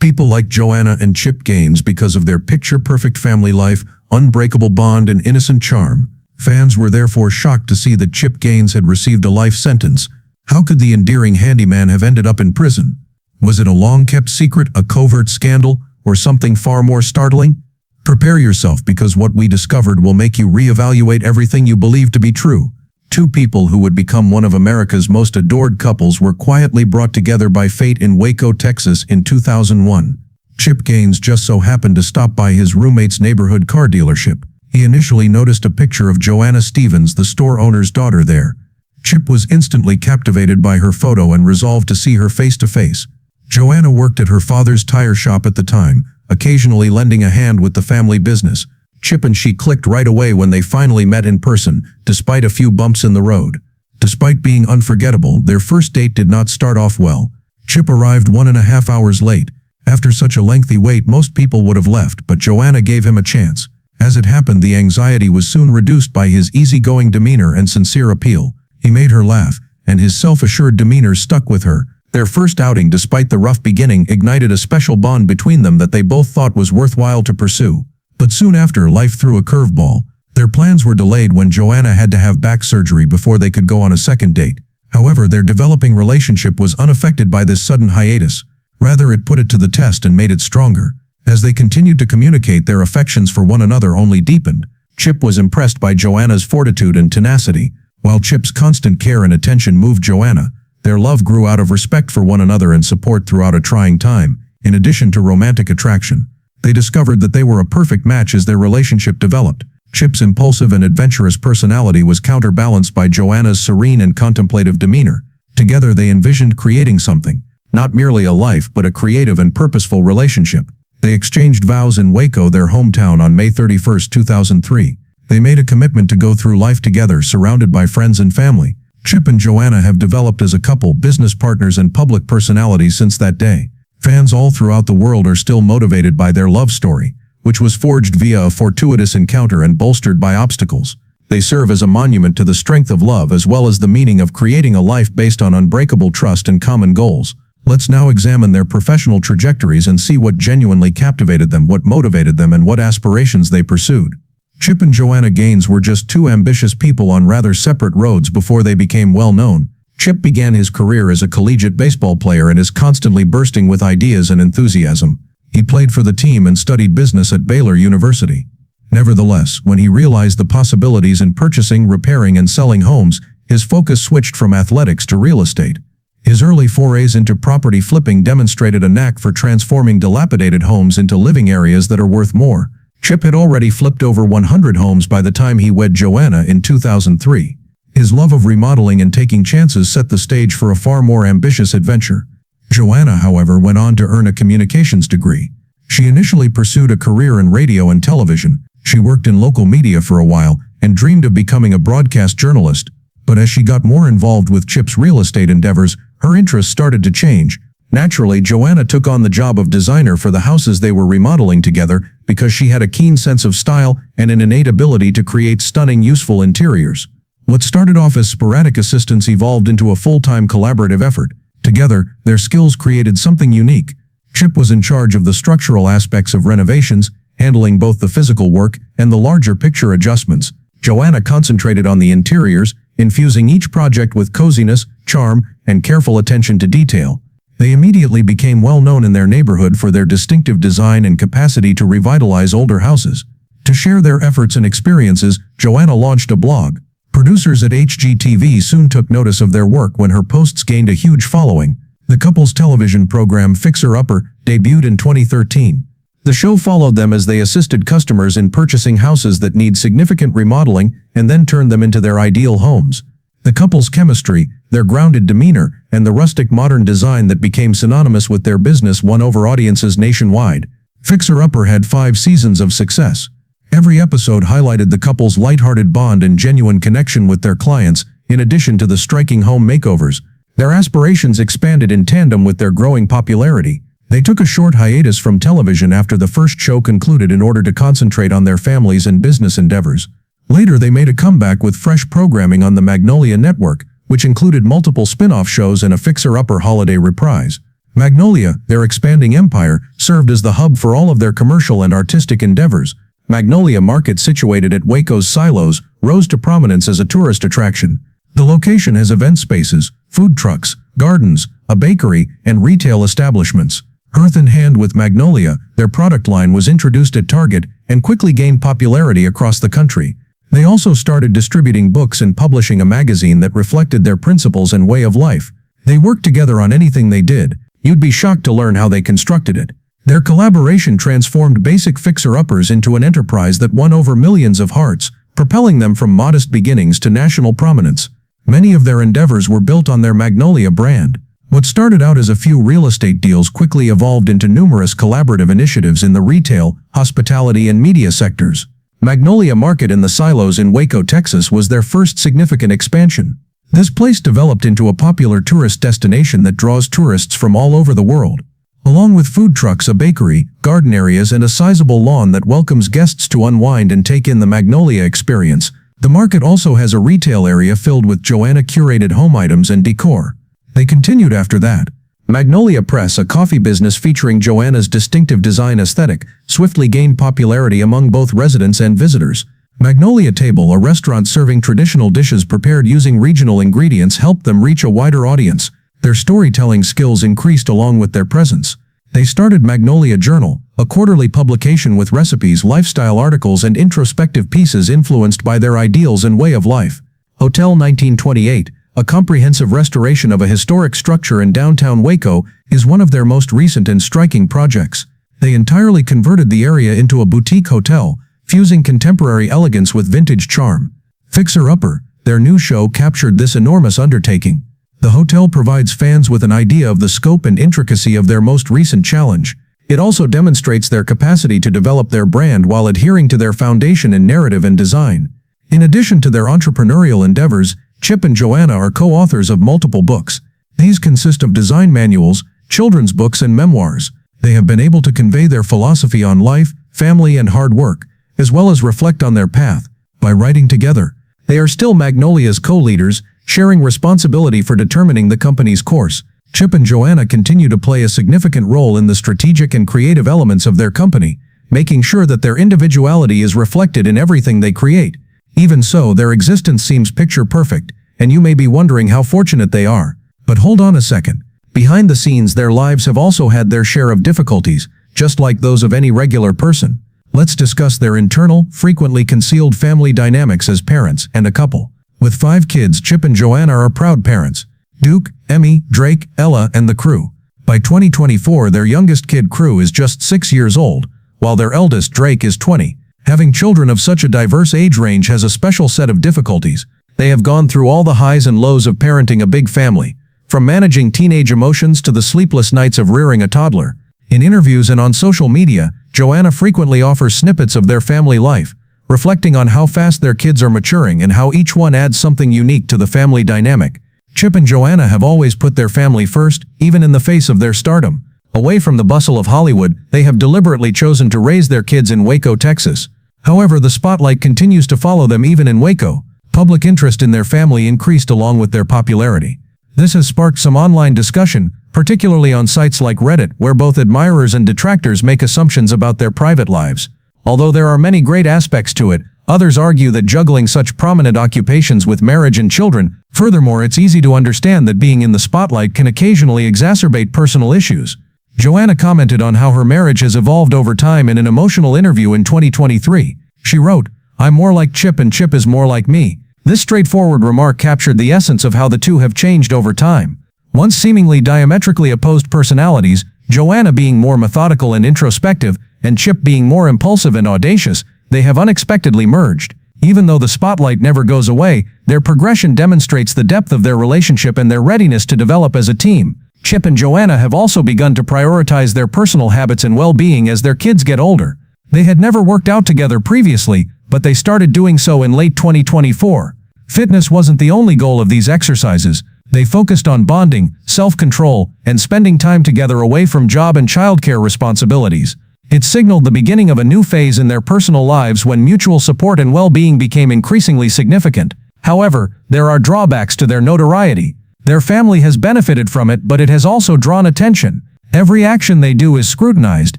People like Joanna and Chip Gaines because of their picture-perfect family life, unbreakable bond, and innocent charm. Fans were therefore shocked to see that Chip Gaines had received a life sentence. How could the endearing handyman have ended up in prison? Was it a long-kept secret, a covert scandal, or something far more startling? Prepare yourself, because what we discovered will make you reevaluate everything you believe to be true. Two people who would become one of America's most adored couples were quietly brought together by fate in Waco, Texas in 2001. Chip Gaines just so happened to stop by his roommate's neighborhood car dealership. He initially noticed a picture of Joanna Stevens, the store owner's daughter, there. Chip was instantly captivated by her photo and resolved to see her face to face. Joanna worked at her father's tire shop at the time, occasionally lending a hand with the family business. Chip and she clicked right away when they finally met in person, despite a few bumps in the road. Despite being unforgettable, their first date did not start off well. Chip arrived 1.5 hours late. After such a lengthy wait, most people would have left, but Joanna gave him a chance. As it happened, the anxiety was soon reduced by his easygoing demeanor and sincere appeal. He made her laugh, and his self-assured demeanor stuck with her. Their first outing, despite the rough beginning, ignited a special bond between them that they both thought was worthwhile to pursue. But soon after, life threw a curveball. Their plans were delayed when Joanna had to have back surgery before they could go on a second date. However, their developing relationship was unaffected by this sudden hiatus. Rather, it put it to the test and made it stronger. As they continued to communicate, their affections for one another only deepened. Chip was impressed by Joanna's fortitude and tenacity. While Chip's constant care and attention moved Joanna, their love grew out of respect for one another and support throughout a trying time. In addition to romantic attraction, they discovered that they were a perfect match as their relationship developed. Chip's impulsive and adventurous personality was counterbalanced by Joanna's serene and contemplative demeanor. Together they envisioned creating something, not merely a life but a creative and purposeful relationship. They exchanged vows in Waco, their hometown, on May 31, 2003. They made a commitment to go through life together, surrounded by friends and family. Chip and Joanna have developed as a couple, business partners, and public personalities since that day. Fans all throughout the world are still motivated by their love story, which was forged via a fortuitous encounter and bolstered by obstacles. They serve as a monument to the strength of love as well as the meaning of creating a life based on unbreakable trust and common goals. Let's now examine their professional trajectories and see what genuinely captivated them, what motivated them, and what aspirations they pursued. Chip and Joanna Gaines were just two ambitious people on rather separate roads before they became well known. Chip began his career as a collegiate baseball player and is constantly bursting with ideas and enthusiasm. He played for the team and studied business at Baylor University. Nevertheless, when he realized the possibilities in purchasing, repairing, and selling homes, his focus switched from athletics to real estate. His early forays into property flipping demonstrated a knack for transforming dilapidated homes into living areas that are worth more. Chip had already flipped over 100 homes by the time he wed Joanna in 2003. His love of remodeling and taking chances set the stage for a far more ambitious adventure. Joanna, however, went on to earn a communications degree. She initially pursued a career in radio and television. She worked in local media for a while and dreamed of becoming a broadcast journalist. But as she got more involved with Chip's real estate endeavors, her interests started to change. Naturally, Joanna took on the job of designer for the houses they were remodeling together because she had a keen sense of style and an innate ability to create stunning, useful interiors. What started off as sporadic assistance evolved into a full-time collaborative effort. Together, their skills created something unique. Chip was in charge of the structural aspects of renovations, handling both the physical work and the larger picture adjustments. Joanna concentrated on the interiors, infusing each project with coziness, charm, and careful attention to detail. They immediately became well known in their neighborhood for their distinctive design and capacity to revitalize older houses. To share their efforts and experiences, Joanna launched a blog. Producers at HGTV soon took notice of their work when her posts gained a huge following. The couple's television program Fixer Upper debuted in 2013. The show followed them as they assisted customers in purchasing houses that need significant remodeling and then turned them into their ideal homes. The couple's chemistry, their grounded demeanor, and the rustic modern design that became synonymous with their business won over audiences nationwide. Fixer Upper had 5 seasons of success. Every episode highlighted the couple's lighthearted bond and genuine connection with their clients, in addition to the striking home makeovers. Their aspirations expanded in tandem with their growing popularity. They took a short hiatus from television after the first show concluded in order to concentrate on their families and business endeavors. Later, they made a comeback with fresh programming on the Magnolia Network, which included multiple spin-off shows and a Fixer Upper holiday reprise. Magnolia, their expanding empire, served as the hub for all of their commercial and artistic endeavors. Magnolia Market, situated at Waco's Silos, rose to prominence as a tourist attraction. The location has event spaces, food trucks, gardens, a bakery, and retail establishments. Earth in hand with Magnolia, their product line was introduced at Target and quickly gained popularity across the country. They also started distributing books and publishing a magazine that reflected their principles and way of life. They worked together on anything they did. You'd be shocked to learn how they constructed it. Their collaboration transformed basic fixer-uppers into an enterprise that won over millions of hearts, propelling them from modest beginnings to national prominence. Many of their endeavors were built on their Magnolia brand. What started out as a few real estate deals quickly evolved into numerous collaborative initiatives in the retail, hospitality, and media sectors. Magnolia Market in the Silos in Waco, Texas was their first significant expansion. This place developed into a popular tourist destination that draws tourists from all over the world. Along with food trucks, a bakery, garden areas, and a sizable lawn that welcomes guests to unwind and take in the Magnolia experience, the market also has a retail area filled with Joanna curated home items and decor. They continued after that. Magnolia Press, a coffee business featuring Joanna's distinctive design aesthetic, swiftly gained popularity among both residents and visitors. Magnolia Table, a restaurant serving traditional dishes prepared using regional ingredients, helped them reach a wider audience. Their storytelling skills increased along with their presence. They started Magnolia Journal, a quarterly publication with recipes, lifestyle articles, and introspective pieces influenced by their ideals and way of life. Hotel 1928, a comprehensive restoration of a historic structure in downtown Waco, is one of their most recent and striking projects. They entirely converted the area into a boutique hotel, fusing contemporary elegance with vintage charm. Fixer Upper, their new show, captured this enormous undertaking. The hotel provides fans with an idea of the scope and intricacy of their most recent challenge. It also demonstrates their capacity to develop their brand while adhering to their foundation in narrative and design. In addition to their entrepreneurial endeavors, Chip and Joanna are co-authors of multiple books. These consist of design manuals, children's books, and memoirs. They have been able to convey their philosophy on life, family, and hard work, as well as reflect on their path. By writing together, they are still Magnolia's co-leaders, sharing responsibility for determining the company's course. Chip and Joanna continue to play a significant role in the strategic and creative elements of their company, making sure that their individuality is reflected in everything they create. Even so, their existence seems picture perfect, and you may be wondering how fortunate they are. But hold on a second. Behind the scenes, their lives have also had their share of difficulties, just like those of any regular person. Let's discuss their internal, frequently concealed family dynamics as parents and a couple. With 5 kids, Chip and Joanna are proud parents. Duke, Emmy, Drake, Ella, and the crew. By 2024, their youngest kid, Crew, is just 6 years old, while their eldest, Drake, is 20. Having children of such a diverse age range has a special set of difficulties. They have gone through all the highs and lows of parenting a big family, from managing teenage emotions to the sleepless nights of rearing a toddler. In interviews and on social media, Joanna frequently offers snippets of their family life, reflecting on how fast their kids are maturing and how each one adds something unique to the family dynamic. Chip and Joanna have always put their family first, even in the face of their stardom. Away from the bustle of Hollywood, they have deliberately chosen to raise their kids in Waco, Texas. However, the spotlight continues to follow them even in Waco. Public interest in their family increased along with their popularity. This has sparked some online discussion, particularly on sites like Reddit, where both admirers and detractors make assumptions about their private lives. Although there are many great aspects to it, others argue that juggling such prominent occupations with marriage and children. Furthermore, it's easy to understand that being in the spotlight can occasionally exacerbate personal issues. Joanna commented on how her marriage has evolved over time in an emotional interview in 2023. She wrote, "I'm more like Chip and Chip is more like me." This straightforward remark captured the essence of how the two have changed over time. Once seemingly diametrically opposed personalities, Joanna being more methodical and introspective, and Chip being more impulsive and audacious, they have unexpectedly merged. Even though the spotlight never goes away, their progression demonstrates the depth of their relationship and their readiness to develop as a team. Chip and Joanna have also begun to prioritize their personal habits and well-being as their kids get older. They had never worked out together previously, but they started doing so in late 2024. Fitness wasn't the only goal of these exercises. They focused on bonding, self-control, and spending time together away from job and childcare responsibilities. It signaled the beginning of a new phase in their personal lives when mutual support and well-being became increasingly significant. However, there are drawbacks to their notoriety. Their family has benefited from it, but it has also drawn attention. Every action they do is scrutinized,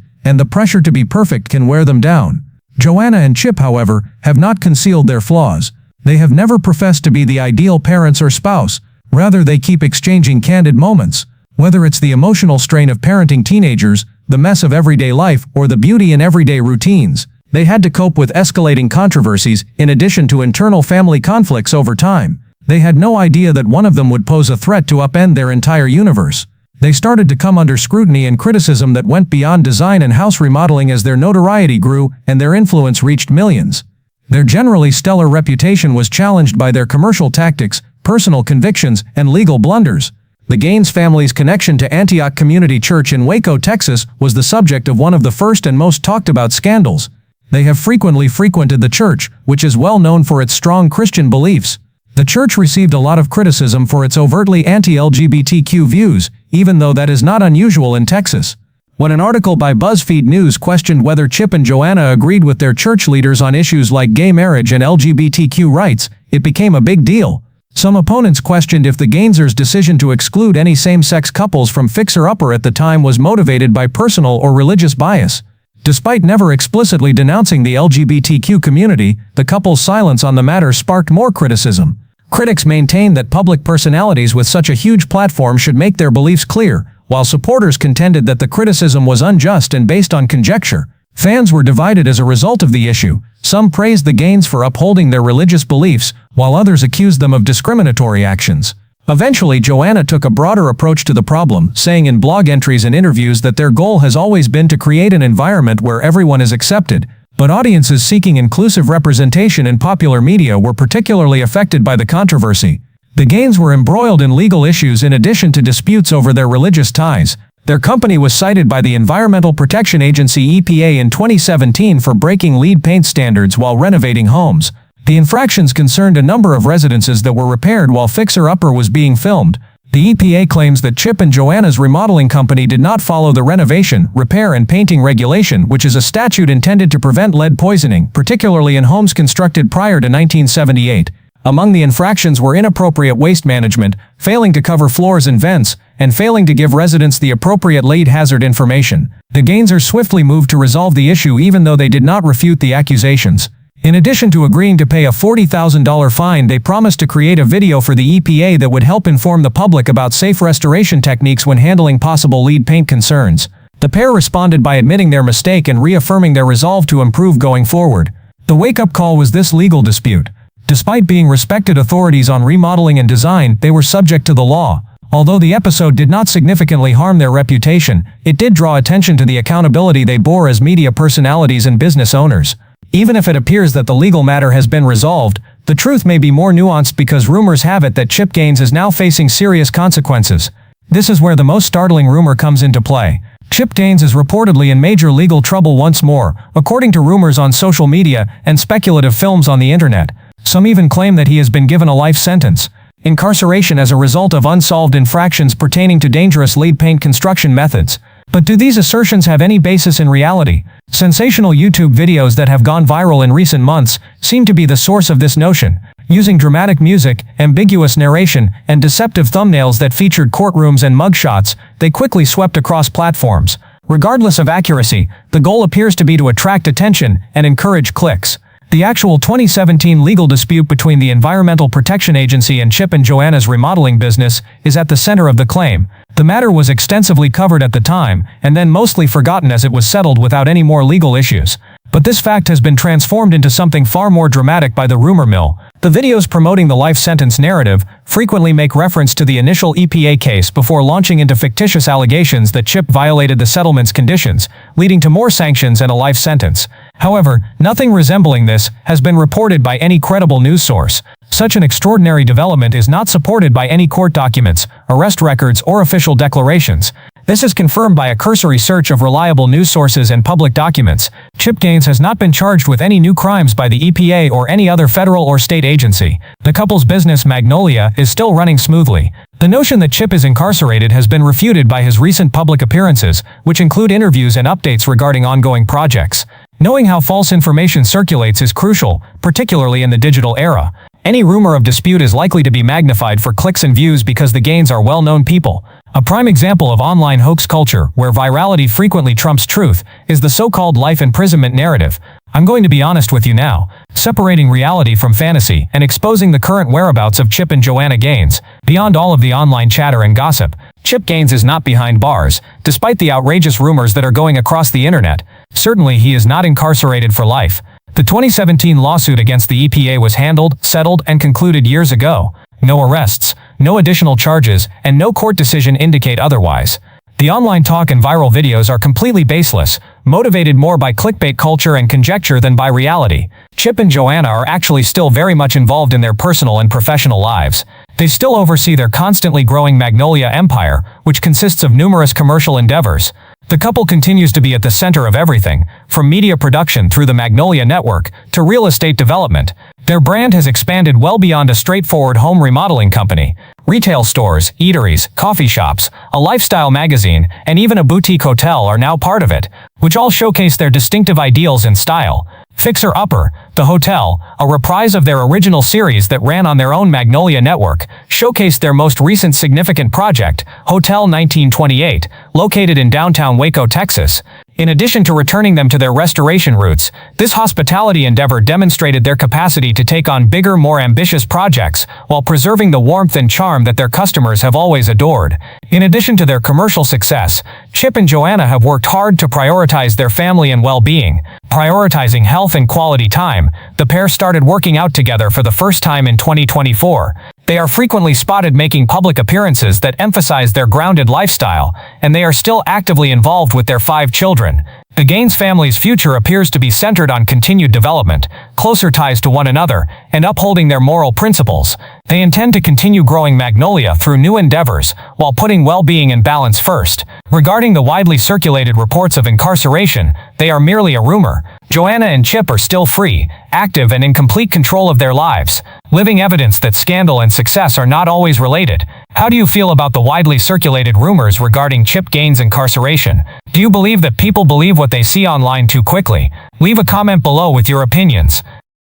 and the pressure to be perfect can wear them down. Joanna and Chip, however, have not concealed their flaws. They have never professed to be the ideal parents or spouse. Rather, they keep exchanging candid moments. Whether it's the emotional strain of parenting teenagers, the mess of everyday life, or the beauty in everyday routines, they had to cope with escalating controversies in addition to internal family conflicts over time. They had no idea that one of them would pose a threat to upend their entire universe. They started to come under scrutiny and criticism that went beyond design and house remodeling as their notoriety grew and their influence reached millions. Their generally stellar reputation was challenged by their commercial tactics, personal convictions, and legal blunders. The Gaines family's connection to Antioch Community Church in Waco, Texas, was the subject of one of the first and most talked about scandals. They have frequently frequented the church, which is well known for its strong Christian beliefs. The church received a lot of criticism for its overtly anti-LGBTQ views, even though that is not unusual in Texas. When an article by BuzzFeed News questioned whether Chip and Joanna agreed with their church leaders on issues like gay marriage and LGBTQ rights, it became a big deal. Some opponents questioned if the Gainesers' decision to exclude any same-sex couples from Fixer Upper at the time was motivated by personal or religious bias. Despite never explicitly denouncing the LGBTQ community, the couple's silence on the matter sparked more criticism. Critics maintained that public personalities with such a huge platform should make their beliefs clear, while supporters contended that the criticism was unjust and based on conjecture. Fans were divided as a result of the issue. Some praised the Gaines for upholding their religious beliefs, while others accused them of discriminatory actions. Eventually, Joanna took a broader approach to the problem, saying in blog entries and interviews that their goal has always been to create an environment where everyone is accepted, but audiences seeking inclusive representation in popular media were particularly affected by the controversy. The Gaines were embroiled in legal issues in addition to disputes over their religious ties. Their company was cited by the Environmental Protection Agency (EPA) in 2017 for breaking lead paint standards while renovating homes. The infractions concerned a number of residences that were repaired while Fixer Upper was being filmed. The EPA claims that Chip and Joanna's remodeling company did not follow the renovation, repair, and painting regulation, which is a statute intended to prevent lead poisoning, particularly in homes constructed prior to 1978. Among the infractions were inappropriate waste management, failing to cover floors and vents, and failing to give residents the appropriate lead hazard information. The Gainesers swiftly moved to resolve the issue even though they did not refute the accusations. In addition to agreeing to pay a $40,000 fine, they promised to create a video for the EPA that would help inform the public about safe restoration techniques when handling possible lead paint concerns. The pair responded by admitting their mistake and reaffirming their resolve to improve going forward. The wake-up call was this legal dispute. Despite being respected authorities on remodeling and design, they were subject to the law. Although the episode did not significantly harm their reputation, it did draw attention to the accountability they bore as media personalities and business owners. Even if it appears that the legal matter has been resolved, the truth may be more nuanced because rumors have it that Chip Gaines is now facing serious consequences. This is where the most startling rumor comes into play. Chip Gaines is reportedly in major legal trouble once more, according to rumors on social media and speculative films on the internet. Some even claim that he has been given a life sentence. Incarceration as a result of unsolved infractions pertaining to dangerous lead paint construction methods. But do these assertions have any basis in reality? Sensational YouTube videos that have gone viral in recent months seem to be the source of this notion. Using dramatic music, ambiguous narration, and deceptive thumbnails that featured courtrooms and mugshots, they quickly swept across platforms. Regardless of accuracy, the goal appears to be to attract attention and encourage clicks. The actual 2017 legal dispute between the Environmental Protection Agency and Chip and Joanna's remodeling business is at the center of the claim. The matter was extensively covered at the time, and then mostly forgotten as it was settled without any more legal issues. But this fact has been transformed into something far more dramatic by the rumor mill. The videos promoting the life sentence narrative frequently make reference to the initial EPA case before launching into fictitious allegations that Chip violated the settlement's conditions, leading to more sanctions and a life sentence. However, nothing resembling this has been reported by any credible news source. Such an extraordinary development is not supported by any court documents, arrest records, or official declarations. This is confirmed by a cursory search of reliable news sources and public documents. Chip Gaines has not been charged with any new crimes by the EPA or any other federal or state agency. The couple's business, Magnolia, is still running smoothly. The notion that Chip is incarcerated has been refuted by his recent public appearances, which include interviews and updates regarding ongoing projects. Knowing how false information circulates is crucial, particularly in the digital era. Any rumor of dispute is likely to be magnified for clicks and views because the Gaines are well-known people. A prime example of online hoax culture, where virality frequently trumps truth, is the so-called life imprisonment narrative. I'm going to be honest with you now, separating reality from fantasy and exposing the current whereabouts of Chip and Joanna Gaines. Beyond all of the online chatter and gossip, Chip Gaines is not behind bars, despite the outrageous rumors that are going across the internet. Certainly he is not incarcerated for life. The 2017 lawsuit against the EPA was handled, settled, and concluded years ago. No arrests, no additional charges, and no court decision indicate otherwise. The online talk and viral videos are completely baseless, motivated more by clickbait culture and conjecture than by reality. Chip and Joanna are actually still very much involved in their personal and professional lives. They still oversee their constantly growing Magnolia empire, which consists of numerous commercial endeavors. The couple continues to be at the center of everything, from media production through the Magnolia network to real estate development. Their brand has expanded well beyond a straightforward home remodeling company. Retail stores, eateries, coffee shops, a lifestyle magazine, and even a boutique hotel are now part of it, which all showcase their distinctive ideals and style. Fixer Upper, the hotel, a reprise of their original series that ran on their own Magnolia network, showcased their most recent significant project, Hotel 1928, located in downtown Waco, Texas. In addition to returning them to their restoration roots, this hospitality endeavor demonstrated their capacity to take on bigger, more ambitious projects, while preserving the warmth and charm that their customers have always adored. In addition to their commercial success, Chip and Joanna have worked hard to prioritize their family and well-being. Prioritizing health and quality time, the pair started working out together for the first time in 2024. They are frequently spotted making public appearances that emphasize their grounded lifestyle, and they are still actively involved with their 5 children. The Gaines family's future appears to be centered on continued development, closer ties to one another, and upholding their moral principles. They intend to continue growing Magnolia through new endeavors, while putting well-being and balance first. Regarding the widely circulated reports of incarceration, they are merely a rumor. Joanna and Chip are still free, active, and in complete control of their lives, living evidence that scandal and success are not always related. How do you feel about the widely circulated rumors regarding Chip Gaines' incarceration? Do you believe that people believe what they see online too quickly? Leave a comment below with your opinions.